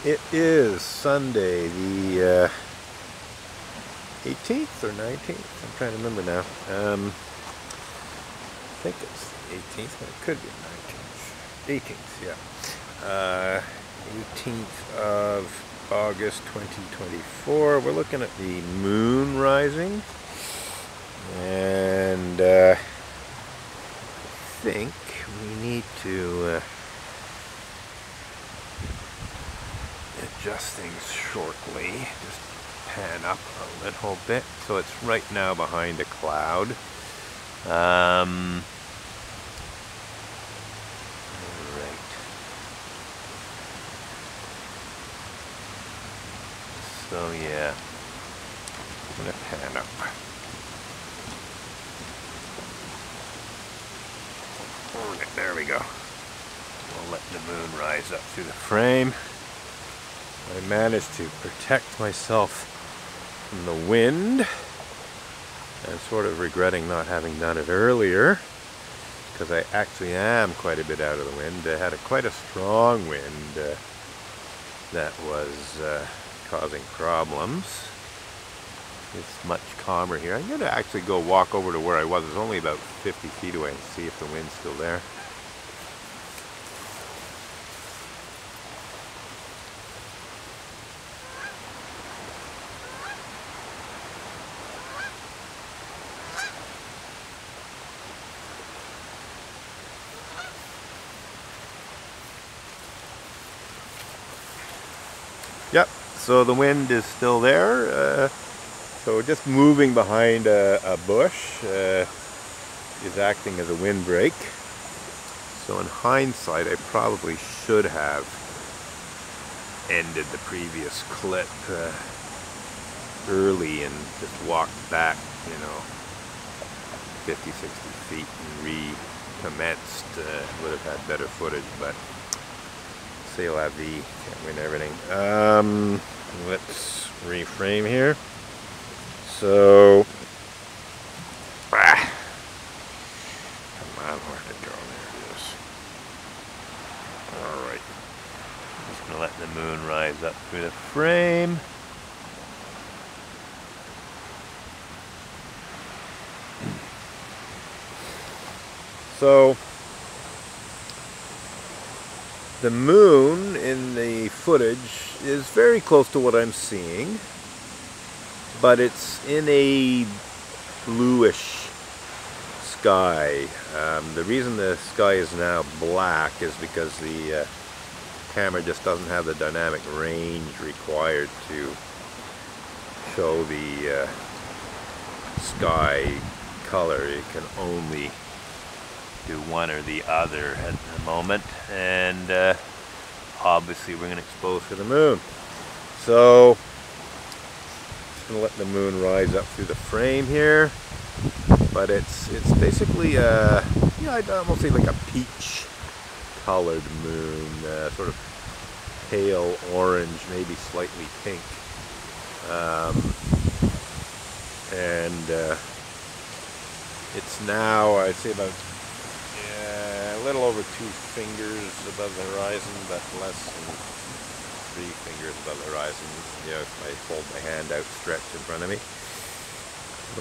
It is Sunday, the 18th or 19th. I'm trying to remember now. I think it's the 18th, but it could be the 19th. 18th, yeah. 18th of August 2024. We're looking at the moon rising. And I think we need to adjust things shortly. Just pan up a little bit. So it's right now behind a cloud. Right. So yeah, I'm gonna pan up. There we go. We'll let the moon rise up through the frame. I managed to protect myself from the wind. I'm sort of regretting not having done it earlier, because I actually am quite a bit out of the wind. I had quite a strong wind that was causing problems. It's much calmer here. I'm going to actually go walk over to where I was. It's only about 50 feet away and see if the wind's still there. Yep, so the wind is still there. So just moving behind a bush is acting as a windbreak. So in hindsight, I probably should have ended the previous clip early and just walked back, 50, 60 feet and recommenced. Would have had better footage, but c'est la vie, can't win everything. Let's reframe here. So, come on, where'd it go? There it is. Alright. Just going to let the moon rise up through the frame. So, the moon in the footage is very close to what I'm seeing, but it's in a bluish sky. The reason the sky is now black is because the camera just doesn't have the dynamic range required to show the sky color. It can only do one or the other at the moment, and obviously we're going to expose to the moon. So just going to let the moon rise up through the frame here, but it's basically I'd almost say like a peach colored moon, sort of pale orange, maybe slightly pink, and it's now, I'd say, about a little over 2 fingers above the horizon, but less than 3 fingers above the horizon. If I hold my hand outstretched in front of me,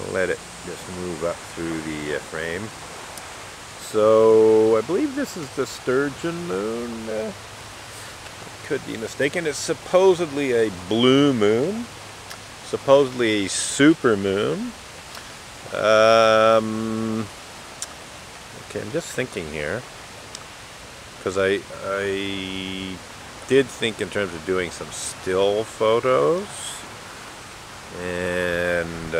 I'll let it just move up through the frame. So I believe this is the Sturgeon moon. Could be mistaken. It's supposedly a blue moon, supposedly a super moon. Okay, I'm just thinking here, because I did think in terms of doing some still photos, and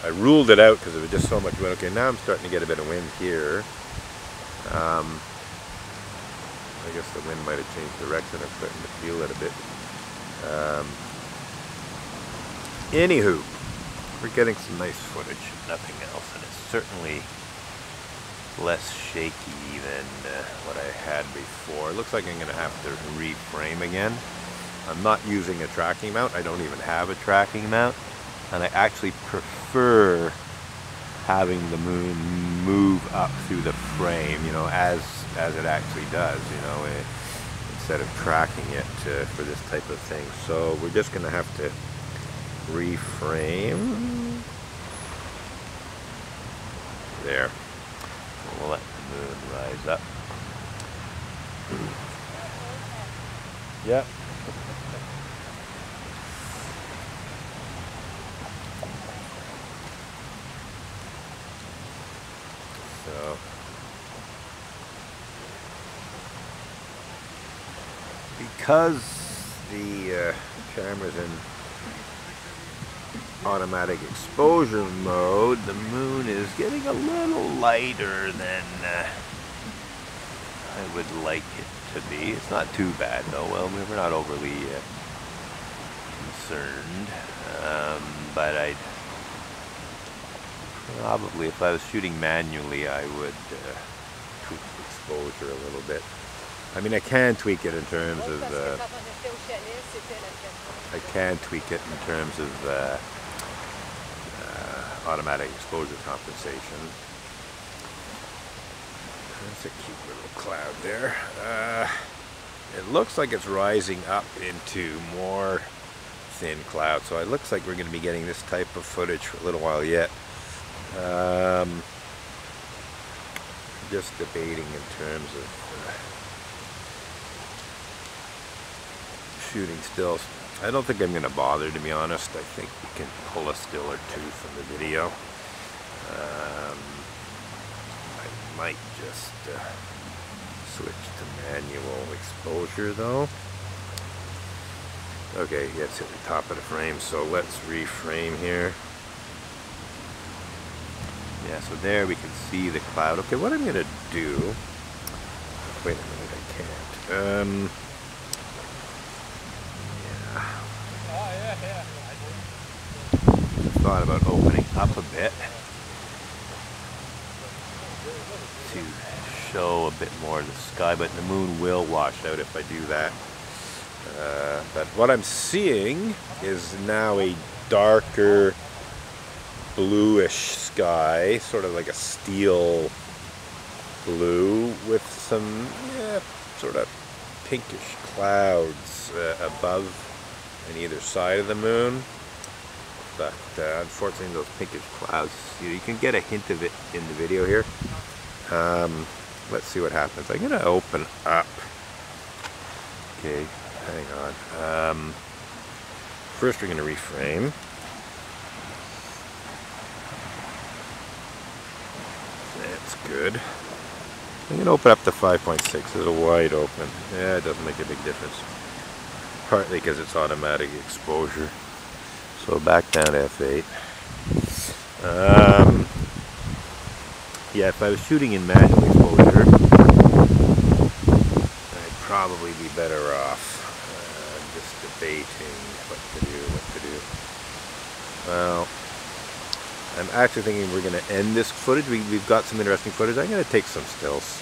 I ruled it out because there was just so much wind. Okay, now I'm starting to get a bit of wind here. I guess the wind might have changed direction. I'm starting to feel it a bit. Anywho, we're getting some nice footage, if nothing else, and it's certainly less shaky than what I had before. It looks like I'm going to have to reframe again. I'm not using a tracking mount. I don't even have a tracking mount, and I actually prefer having the moon move up through the frame, as it actually does. instead of tracking it for this type of thing. So we're just going to have to reframe. There. We'll let the moon rise up. Yep. So because the camera's in automatic exposure mode, the moon is getting a little lighter than I would like it to be. It's not too bad though. Well, we're not overly concerned, but I'd probably, if I was shooting manually, I would tweak the exposure a little bit. I mean, I can tweak it in terms of automatic exposure compensation. That's a cute little cloud there. It looks like it's rising up into more thin cloud, so it looks like we're going to be getting this type of footage for a little while yet. Just debating in terms of shooting stills. I don't think I'm going to bother, to be honest. I think we can pull a still or two from the video. I might just switch to manual exposure though. Okay, it's at the top of the frame, so let's reframe here. Yeah, so there we can see the cloud. Okay, what I'm going to do... Wait a minute, I can't. Thought about opening up a bit to show a bit more of the sky, but the moon will wash out if I do that. But what I'm seeing is now a darker bluish sky, sort of like a steel blue with some sort of pinkish clouds above and either side of the moon. But unfortunately those pinkish clouds, you can get a hint of it in the video here. Let's see what happens. I'm going to open up. Okay, hang on. First we're going to reframe. That's good. I'm going to open up to 5.6. It's a wide open. Yeah, it doesn't make a big difference. Partly because it's automatic exposure. So back down to f8. Yeah, if I was shooting in manual exposure, I'd probably be better off just debating what to do. Well, I'm actually thinking we're going to end this footage. We've got some interesting footage. I'm going to take some stills.